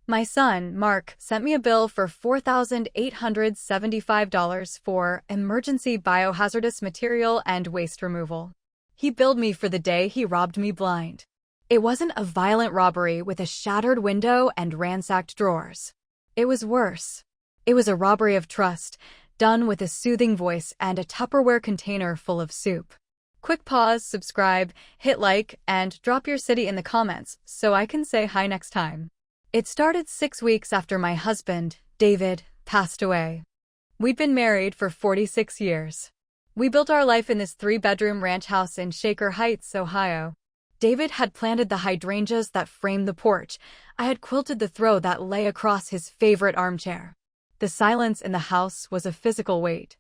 My son, Mark, sent me a bill for $4,875 for emergency biohazardous material and waste removal. He billed me for the day he robbed me blind. It wasn't a violent robbery with a shattered window and ransacked drawers. It was worse. It was a robbery of trust, done with a soothing voice and a Tupperware container full of soup. Quick pause, subscribe, hit like, and drop your city in the comments so I can say hi next time. It started 6 weeks after my husband, David, passed away. We'd been married for 46 years. We built our life in this 3-bedroom ranch house in Shaker Heights, Ohio. David had planted the hydrangeas that framed the porch. I had quilted the throw that lay across his favorite armchair. The silence in the house was a physical weight.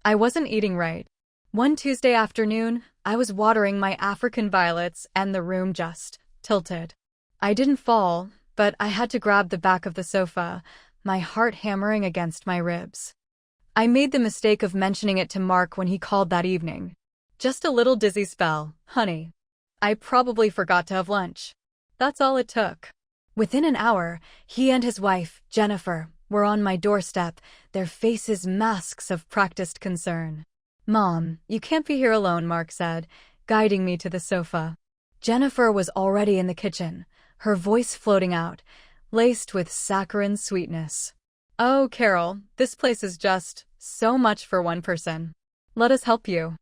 I wasn't eating right. One Tuesday afternoon, I was watering my African violets and the room just tilted. I didn't fall, but I had to grab the back of the sofa, my heart hammering against my ribs. I made the mistake of mentioning it to Mark when he called that evening. Just a little dizzy spell, honey. I probably forgot to have lunch. That's all it took. Within an hour, he and his wife, Jennifer, were on my doorstep, their faces masks of practiced concern. "Mom, you can't be here alone," Mark said, guiding me to the sofa. Jennifer was already in the kitchen, her voice floating out, laced with saccharine sweetness. "Oh, Carol, this place is just so much for one person. Let us help you."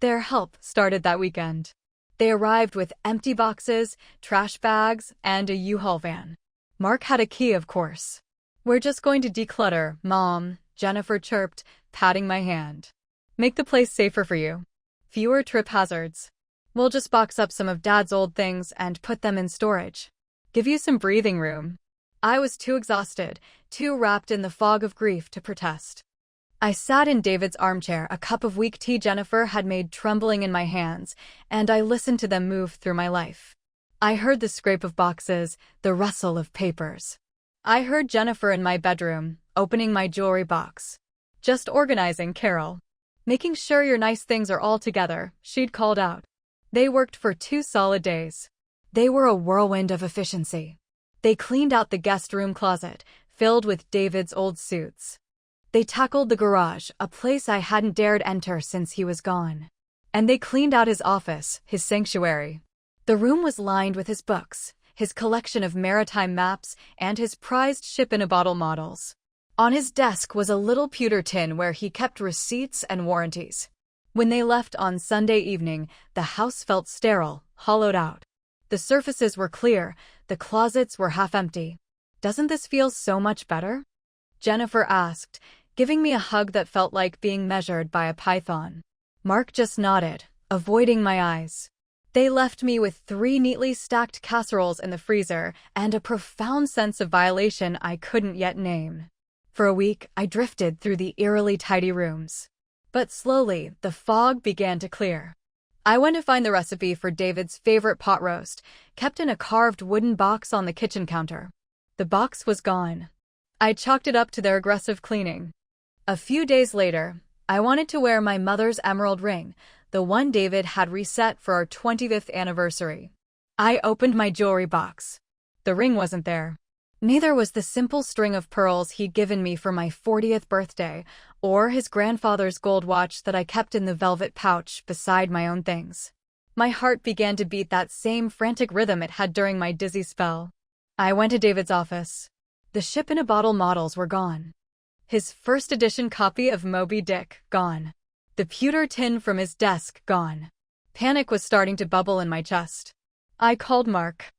Their help started that weekend. They arrived with empty boxes, trash bags, and a U-Haul van. Mark had a key, of course. "We're just going to declutter, Mom," Jennifer chirped, patting my hand. "Make the place safer for you. Fewer trip hazards. We'll just box up some of Dad's old things and put them in storage. Give you some breathing room." I was too exhausted, too wrapped in the fog of grief to protest. I sat in David's armchair, a cup of weak tea Jennifer had made trembling in my hands, and I listened to them move through my life. I heard the scrape of boxes, the rustle of papers. I heard Jennifer in my bedroom, opening my jewelry box. "Just organizing, Carol. Making sure your nice things are all together," she'd called out. They worked for 2 solid days. They were a whirlwind of efficiency. They cleaned out the guest room closet, filled with David's old suits. They tackled the garage, a place I hadn't dared enter since he was gone. And they cleaned out his office, his sanctuary. The room was lined with his books, his collection of maritime maps, and his prized ship-in-a-bottle models. On his desk was a little pewter tin where he kept receipts and warranties. When they left on Sunday evening, the house felt sterile, hollowed out. The surfaces were clear, the closets were half empty. "Doesn't this feel so much better?" Jennifer asked, giving me a hug that felt like being measured by a python. Mark just nodded, avoiding my eyes. They left me with 3 neatly stacked casseroles in the freezer and a profound sense of violation I couldn't yet name. For a week, I drifted through the eerily tidy rooms. But slowly, the fog began to clear. I went to find the recipe for David's favorite pot roast, kept in a carved wooden box on the kitchen counter. The box was gone. I chalked it up to their aggressive cleaning. A few days later, I wanted to wear my mother's emerald ring, the one David had reset for our 25th anniversary. I opened my jewelry box. The ring wasn't there. Neither was the simple string of pearls he'd given me for my 40th birthday, or his grandfather's gold watch that I kept in the velvet pouch beside my own things. My heart began to beat that same frantic rhythm it had during my dizzy spell. I went to David's office. The ship-in-a-bottle models were gone. His first edition copy of Moby Dick, gone. The pewter tin from his desk, gone. Panic was starting to bubble in my chest. I called Mark.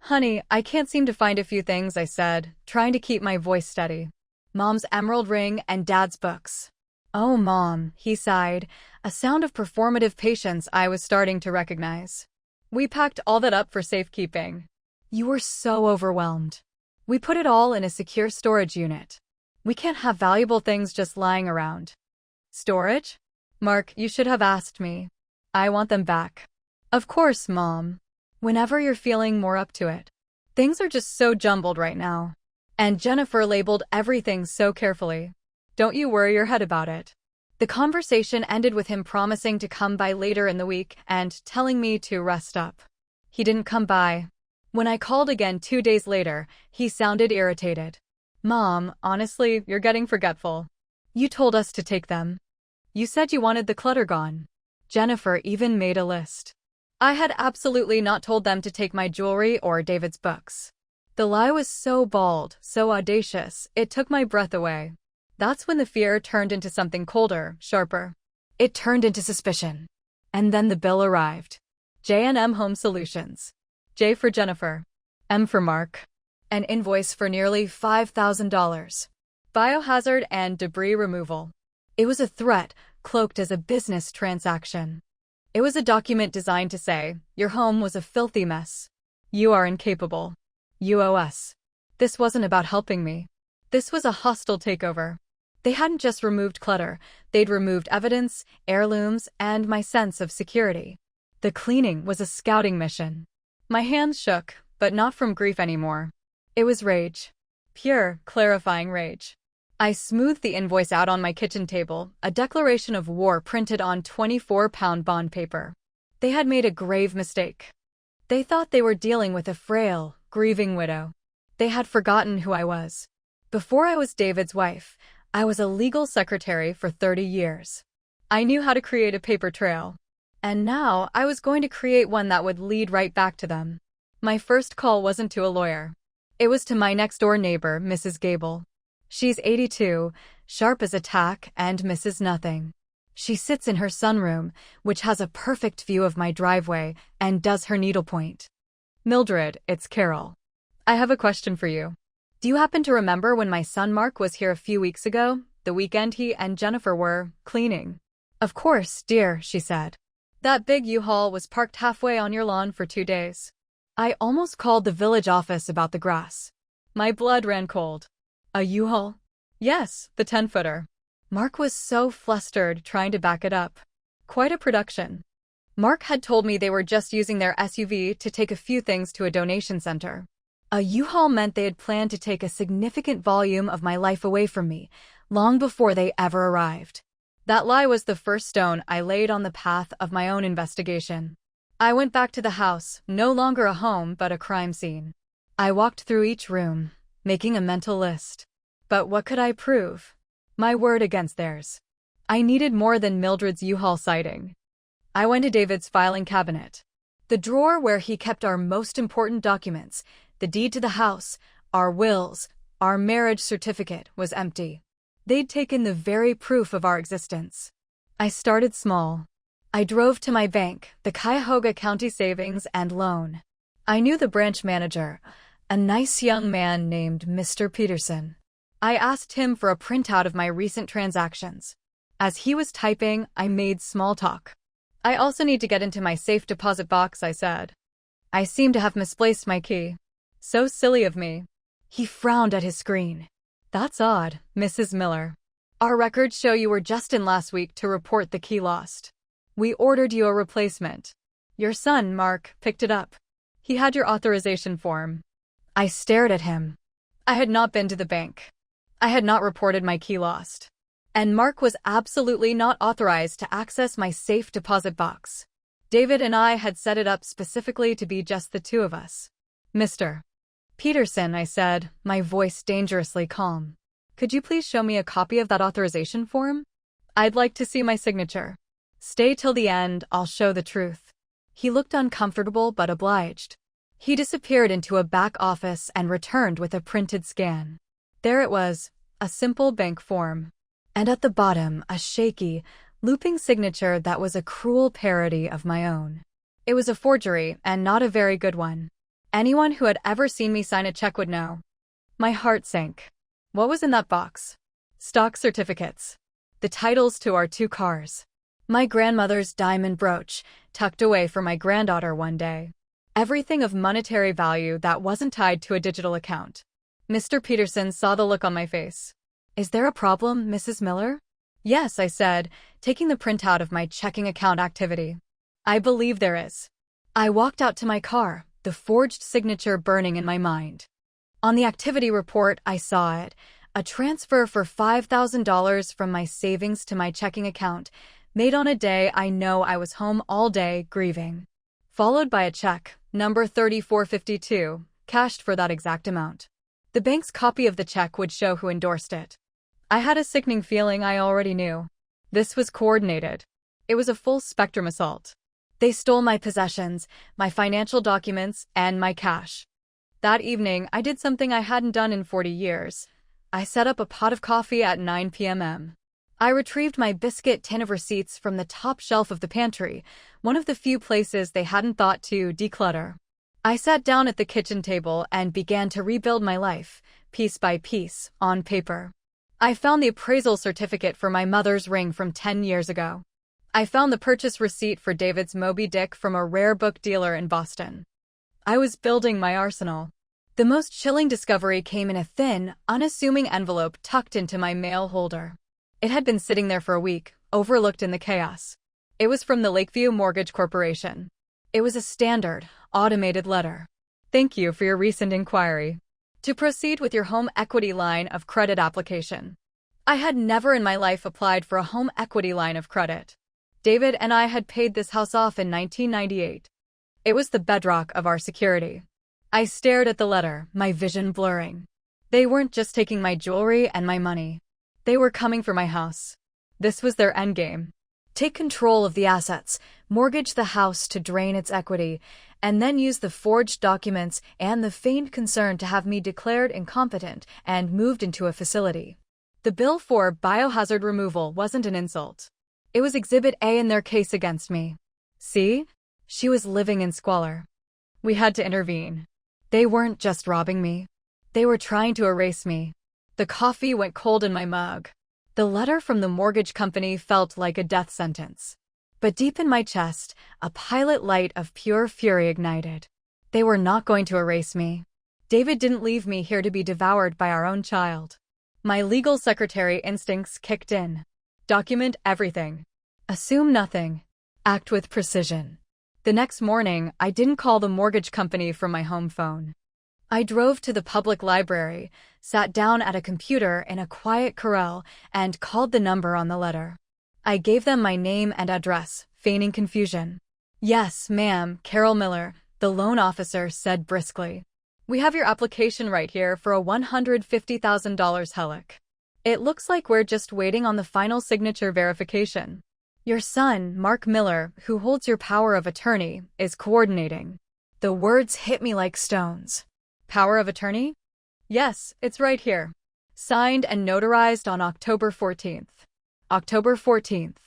"Honey, I can't seem to find a few things," I said, trying to keep my voice steady. "Mom's emerald ring and Dad's books." "Oh, Mom," he sighed, a sound of performative patience I was starting to recognize. "We packed all that up for safekeeping. You were so overwhelmed. We put it all in a secure storage unit. We can't have valuable things just lying around." "Storage?" "Mark, you should have asked me. I want them back." "Of course, Mom. Whenever you're feeling more up to it. Things are just so jumbled right now." And Jennifer labeled everything so carefully. "Don't you worry your head about it." The conversation ended with him promising to come by later in the week and telling me to rest up. He didn't come by. When I called again 2 days later, he sounded irritated. Mom, honestly, you're getting forgetful. You told us to take them. You said you wanted the clutter gone. Jennifer even made a list. I had absolutely not told them to take my jewelry or David's books. The lie was so bold, so audacious, it took my breath away. That's when the fear turned into something colder, sharper. It turned into suspicion. And then the bill arrived. J&M Home Solutions. J for Jennifer. M for Mark. An invoice for nearly $5,000. Biohazard and debris removal. It was a threat, cloaked as a business transaction. It was a document designed to say, your home was a filthy mess. You are incapable. You owe us. This wasn't about helping me. This was a hostile takeover. They hadn't just removed clutter, they'd removed evidence, heirlooms, and my sense of security. The cleaning was a scouting mission. My hands shook, but not from grief anymore. It was rage. Pure, clarifying rage. I smoothed the invoice out on my kitchen table, a declaration of war printed on 24-pound bond paper. They had made a grave mistake. They thought they were dealing with a frail, grieving widow. They had forgotten who I was. Before I was David's wife, I was a legal secretary for 30 years. I knew how to create a paper trail. And now I was going to create one that would lead right back to them. My first call wasn't to a lawyer. It was to my next-door neighbor, Mrs. Gable. She's 82, sharp as a tack, and misses nothing. She sits in her sunroom, which has a perfect view of my driveway, and does her needlepoint. Mildred, it's Carol. I have a question for you. Do you happen to remember when my son Mark was here a few weeks ago, the weekend he and Jennifer were cleaning? Of course, dear, she said. That big U-Haul was parked halfway on your lawn for 2 days. I almost called the village office about the grass. My blood ran cold. A U-Haul? Yes, the 10-footer. Mark was so flustered trying to back it up. Quite a production. Mark had told me they were just using their SUV to take a few things to a donation center. A U-Haul meant they had planned to take a significant volume of my life away from me, long before they ever arrived. That lie was the first stone I laid on the path of my own investigation. I went back to the house, no longer a home but a crime scene. I walked through each room, making a mental list. But what could I prove? My word against theirs. I needed more than Mildred's U-Haul sighting. I went to David's filing cabinet. The drawer where he kept our most important documents, the deed to the house, our wills, our marriage certificate, was empty. They'd taken the very proof of our existence. I started small. I drove to my bank, the Cuyahoga County Savings and Loan. I knew the branch manager, a nice young man named Mr. Peterson. I asked him for a printout of my recent transactions. As he was typing, I made small talk. I also need to get into my safe deposit box, I said. I seem to have misplaced my key. So silly of me. He frowned at his screen. That's odd, Mrs. Miller. Our records show you were just in last week to report the key lost. We ordered you a replacement. Your son, Mark, picked it up. He had your authorization form. I stared at him. I had not been to the bank. I had not reported my key lost. And Mark was absolutely not authorized to access my safe deposit box. David and I had set it up specifically to be just the two of us. Mr. Peterson, I said, my voice dangerously calm. Could you please show me a copy of that authorization form? I'd like to see my signature. Stay till the end, I'll show the truth. He looked uncomfortable but obliged. He disappeared into a back office and returned with a printed scan. There it was, a simple bank form. And at the bottom, a shaky, looping signature that was a cruel parody of my own. It was a forgery, and not a very good one. Anyone who had ever seen me sign a check would know. My heart sank. What was in that box? Stock certificates. The titles to our 2 cars. My grandmother's diamond brooch, tucked away for my granddaughter one day. Everything of monetary value that wasn't tied to a digital account. Mr. Peterson saw the look on my face. Is there a problem, Mrs. Miller? Yes, I said, taking the printout of my checking account activity. I believe there is. I walked out to my car, the forged signature burning in my mind. On the activity report, I saw it, a transfer for $5,000 from my savings to my checking account, made on a day I know I was home all day grieving. Followed by a check, Number 3452, cashed for that exact amount. The bank's copy of the check would show who endorsed it. I had a sickening feeling I already knew. This was coordinated. It was a full-spectrum assault. They stole my possessions, my financial documents, and my cash. That evening, I did something I hadn't done in 40 years. I set up a pot of coffee at 9 p.m. I retrieved my biscuit tin of receipts from the top shelf of the pantry, one of the few places they hadn't thought to declutter. I sat down at the kitchen table and began to rebuild my life, piece by piece, on paper. I found the appraisal certificate for my mother's ring from 10 years ago. I found the purchase receipt for David's Moby Dick from a rare book dealer in Boston. I was building my arsenal. The most chilling discovery came in a thin, unassuming envelope tucked into my mail holder. It had been sitting there for a week, overlooked in the chaos. It was from the Lakeview Mortgage Corporation. It was a standard, automated letter. Thank you for your recent inquiry. To proceed with your home equity line of credit application. I had never in my life applied for a home equity line of credit. David and I had paid this house off in 1998. It was the bedrock of our security. I stared at the letter, my vision blurring. They weren't just taking my jewelry and my money. They were coming for my house. This was their endgame. Take control of the assets, mortgage the house to drain its equity, and then use the forged documents and the feigned concern to have me declared incompetent and moved into a facility. The bill for biohazard removal wasn't an insult. It was Exhibit A in their case against me. See? She was living in squalor. We had to intervene. They weren't just robbing me. They were trying to erase me. The coffee went cold in my mug. The letter from the mortgage company felt like a death sentence. But deep in my chest, a pilot light of pure fury ignited. They were not going to erase me. David didn't leave me here to be devoured by our own child. My legal secretary instincts kicked in. Document everything. Assume nothing. Act with precision. The next morning, I didn't call the mortgage company from my home phone. I drove to the public library, sat down at a computer in a quiet corral, and called the number on the letter. I gave them my name and address, feigning confusion. Yes, ma'am, Carol Miller, the loan officer said briskly. We have your application right here for a $150,000 HELOC. It looks like we're just waiting on the final signature verification. Your son, Mark Miller, who holds your power of attorney, is coordinating. The words hit me like stones. Power of attorney? Yes, it's right here. Signed and notarized on October 14th. October 14th.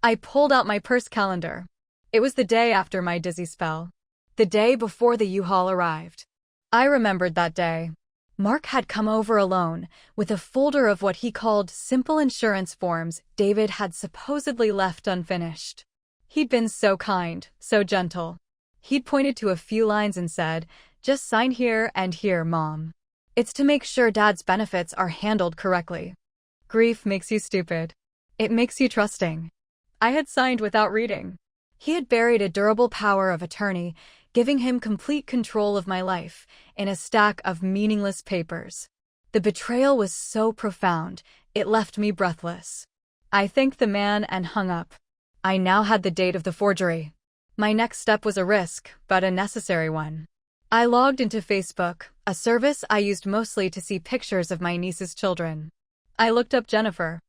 I pulled out my purse calendar. It was the day after my dizzy spell. The day before the U-Haul arrived. I remembered that day. Mark had come over alone, with a folder of what he called simple insurance forms David had supposedly left unfinished. He'd been so kind, so gentle. He'd pointed to a few lines and said, "Just sign here and here, Mom. It's to make sure Dad's benefits are handled correctly." Grief makes you stupid. It makes you trusting. I had signed without reading. He had buried a durable power of attorney, giving him complete control of my life, in a stack of meaningless papers. The betrayal was so profound, it left me breathless. I thanked the man and hung up. I now had the date of the forgery. My next step was a risk, but a necessary one. I logged into Facebook, a service I used mostly to see pictures of my niece's children. I looked up Jennifer.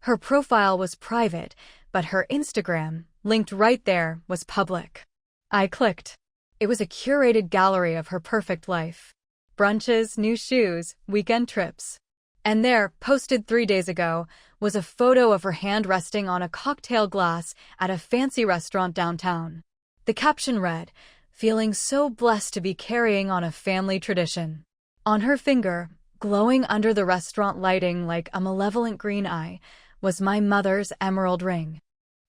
Her profile was private, but her Instagram, linked right there, was public. I clicked. It was a curated gallery of her perfect life. Brunches, new shoes, weekend trips. And there, posted 3 days ago, was a photo of her hand resting on a cocktail glass at a fancy restaurant downtown. The caption read, "Feeling so blessed to be carrying on a family tradition." On her finger, glowing under the restaurant lighting like a malevolent green eye, was my mother's emerald ring.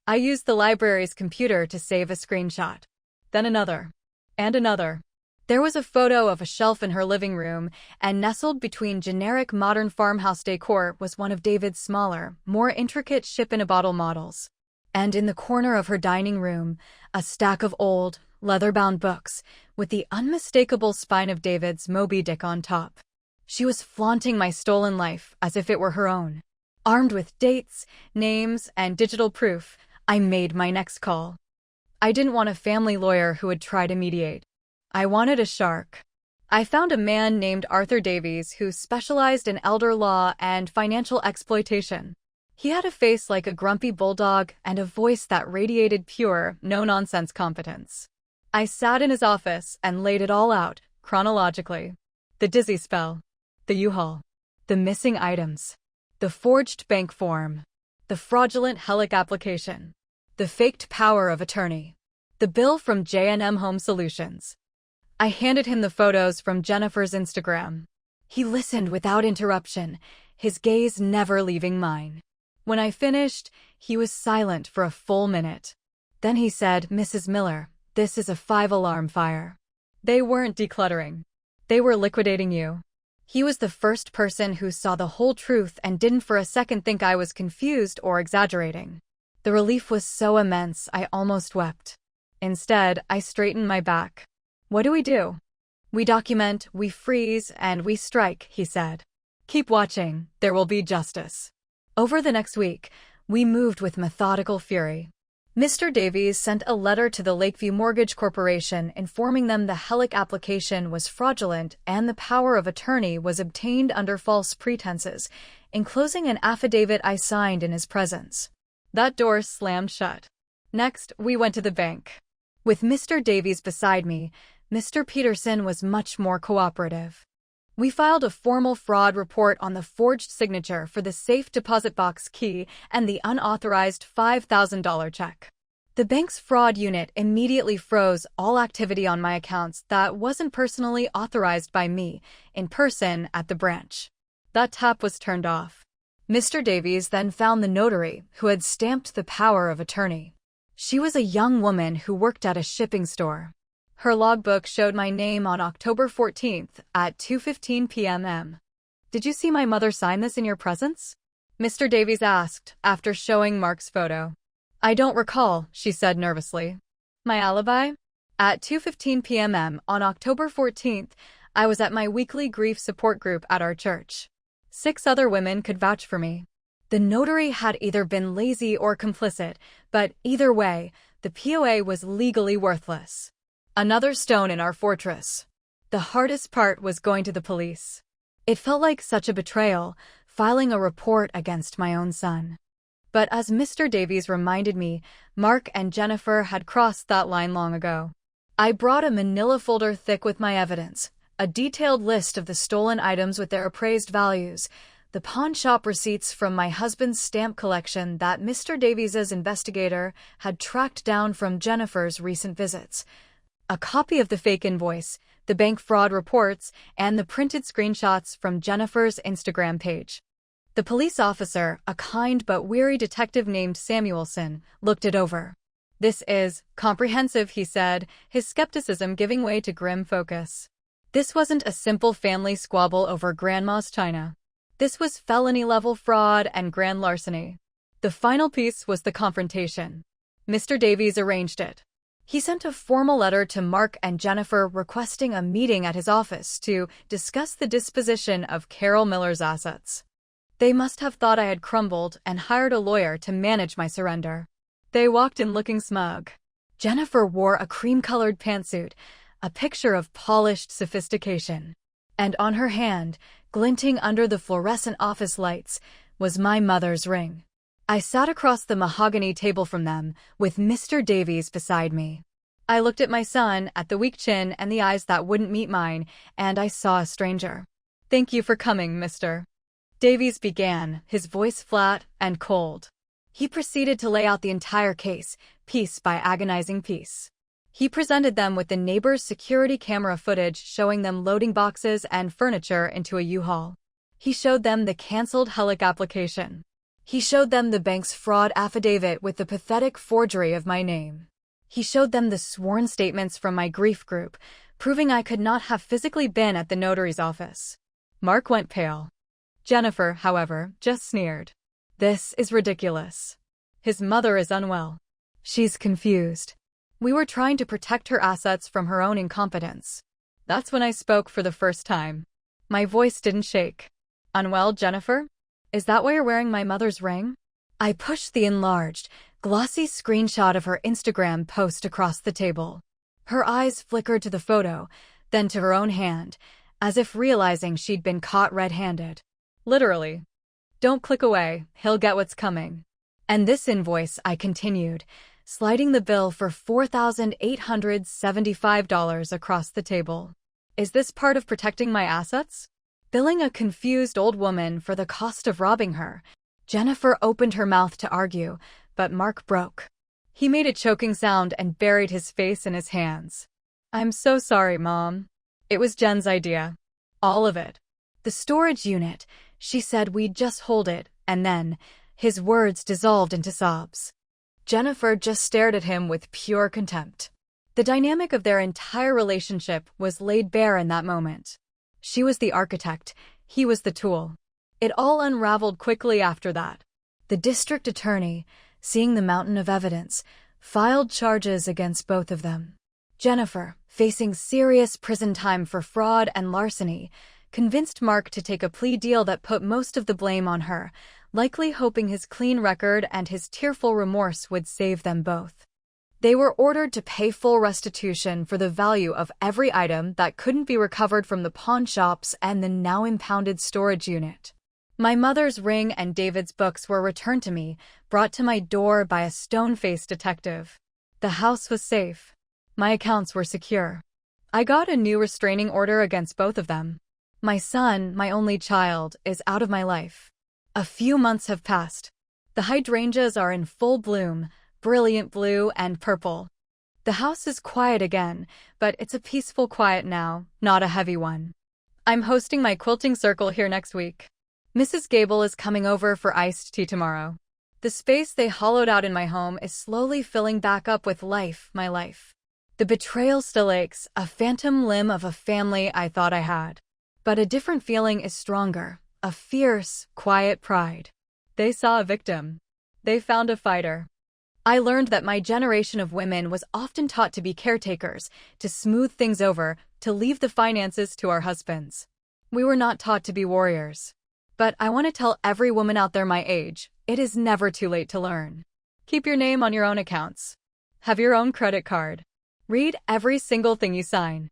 I used the library's computer to save a screenshot. Then another. And another. There was a photo of a shelf in her living room, and nestled between generic modern farmhouse decor was one of David's smaller, more intricate ship-in-a-bottle models. And in the corner of her dining room, a stack of old, leather-bound books, with the unmistakable spine of David's Moby Dick on top. She was flaunting my stolen life as if it were her own. Armed with dates, names, and digital proof, I made my next call. I didn't want a family lawyer who would try to mediate. I wanted a shark. I found a man named Arthur Davies who specialized in elder law and financial exploitation. He had a face like a grumpy bulldog and a voice that radiated pure, no-nonsense competence. I sat in his office and laid it all out, chronologically. The dizzy spell, the U-Haul, the missing items, the forged bank form, the fraudulent HELIC application, the faked power of attorney, the bill from J&M Home Solutions. I handed him the photos from Jennifer's Instagram. He listened without interruption, his gaze never leaving mine. When I finished, he was silent for a full minute. Then he said, "Mrs. Miller, this is a 5-alarm fire." They weren't decluttering. They were liquidating you. He was the first person who saw the whole truth and didn't for a second think I was confused or exaggerating. The relief was so immense, I almost wept. Instead, I straightened my back. "What do? We document, we freeze, and we strike," he said. "Keep watching, there will be justice." Over the next week, we moved with methodical fury. Mr. Davies sent a letter to the Lakeview Mortgage Corporation informing them the HELIC application was fraudulent and the power of attorney was obtained under false pretenses, enclosing an affidavit I signed in his presence. That door slammed shut. Next, we went to the bank. With Mr. Davies beside me, Mr. Peterson was much more cooperative. We filed a formal fraud report on the forged signature for the safe deposit box key and the unauthorized $5,000 check. The bank's fraud unit immediately froze all activity on my accounts that wasn't personally authorized by me in person at the branch. That tap was turned off. Mr. Davies then found the notary who had stamped the power of attorney. She was a young woman who worked at a shipping store. Her logbook showed my name on October 14th at 2:15 p.m. "Did you see my mother sign this in your presence?" Mr. Davies asked, after showing Mark's photo. "I don't recall," she said nervously. "My alibi?" At 2:15 p.m. on October 14th, I was at my weekly grief support group at our church. 6 other women could vouch for me. The notary had either been lazy or complicit, but either way, the POA was legally worthless. Another stone in our fortress. The hardest part was going to the police. It felt like such a betrayal, filing a report against my own son. But as Mr. Davies reminded me, Mark and Jennifer had crossed that line long ago. I brought a manila folder thick with my evidence, a detailed list of the stolen items with their appraised values, the pawn shop receipts from my husband's stamp collection that Mr. Davies's investigator had tracked down from Jennifer's recent visits, a copy of the fake invoice, the bank fraud reports, and the printed screenshots from Jennifer's Instagram page. The police officer, a kind but weary detective named Samuelson, looked it over. "This is comprehensive," he said, his skepticism giving way to grim focus. This wasn't a simple family squabble over grandma's china. This was felony-level fraud and grand larceny. The final piece was the confrontation. Mr. Davies arranged it. He sent a formal letter to Mark and Jennifer requesting a meeting at his office to discuss the disposition of Carol Miller's assets. They must have thought I had crumbled and hired a lawyer to manage my surrender. They walked in looking smug. Jennifer wore a cream-colored pantsuit, a picture of polished sophistication. And on her hand, glinting under the fluorescent office lights, was my mother's ring. I sat across the mahogany table from them, with Mr. Davies beside me. I looked at my son, at the weak chin and the eyes that wouldn't meet mine, and I saw a stranger. "Thank you for coming, Mr. Davies began, his voice flat and cold. He proceeded to lay out the entire case, piece by agonizing piece. He presented them with the neighbor's security camera footage showing them loading boxes and furniture into a U-Haul. He showed them the canceled HELIC application. He showed them the bank's fraud affidavit with the pathetic forgery of my name. He showed them the sworn statements from my grief group, proving I could not have physically been at the notary's office. Mark went pale. Jennifer, however, just sneered. "This is ridiculous. His mother is unwell. She's confused. We were trying to protect her assets from her own incompetence." That's when I spoke for the first time. My voice didn't shake. "Unwell, Jennifer? Is that why you're wearing my mother's ring?" I pushed the enlarged, glossy screenshot of her Instagram post across the table. Her eyes flickered to the photo, then to her own hand, as if realizing she'd been caught red-handed. Literally. Don't click away, he'll get what's coming. And this invoice, I continued, sliding the bill for $4,875 across the table. Is this part of protecting my assets? Billing a confused old woman for the cost of robbing her. Jennifer opened her mouth to argue, but Mark broke. He made a choking sound and buried his face in his hands. I'm so sorry, Mom. It was Jen's idea. All of it. The storage unit. She said we'd just hold it, and then, his words dissolved into sobs. Jennifer just stared at him with pure contempt. The dynamic of their entire relationship was laid bare in that moment. She was the architect, he was the tool. It all unraveled quickly after that. The district attorney, seeing the mountain of evidence, filed charges against both of them. Jennifer, facing serious prison time for fraud and larceny, convinced Mark to take a plea deal that put most of the blame on her, likely hoping his clean record and his tearful remorse would save them both. They were ordered to pay full restitution for the value of every item that couldn't be recovered from the pawn shops and the now impounded storage unit. My mother's ring and David's books were returned to me, brought to my door by a stone-faced detective. The house was safe. My accounts were secure. I got a new restraining order against both of them. My son, my only child, is out of my life. A few months have passed. The hydrangeas are in full bloom, brilliant blue and purple. The house is quiet again, but it's a peaceful quiet now, not a heavy one. I'm hosting my quilting circle here next week. Mrs. Gable is coming over for iced tea tomorrow. The space they hollowed out in my home is slowly filling back up with life, my life. The betrayal still aches, a phantom limb of a family I thought I had. But a different feeling is stronger, a fierce, quiet pride. They saw a victim. They found a fighter. I learned that my generation of women was often taught to be caretakers, to smooth things over, to leave the finances to our husbands. We were not taught to be warriors. But I want to tell every woman out there my age, it is never too late to learn. Keep your name on your own accounts. Have your own credit card. Read every single thing you sign.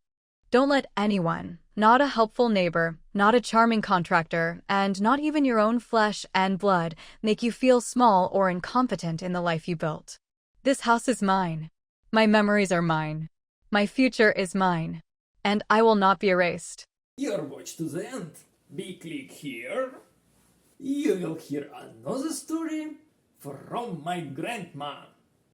Don't let anyone, not a helpful neighbor, not a charming contractor, and not even your own flesh and blood, make you feel small or incompetent in the life you built. This house is mine. My memories are mine. My future is mine. And I will not be erased. Your watch to the end. Be click here. You will hear another story from my grandma.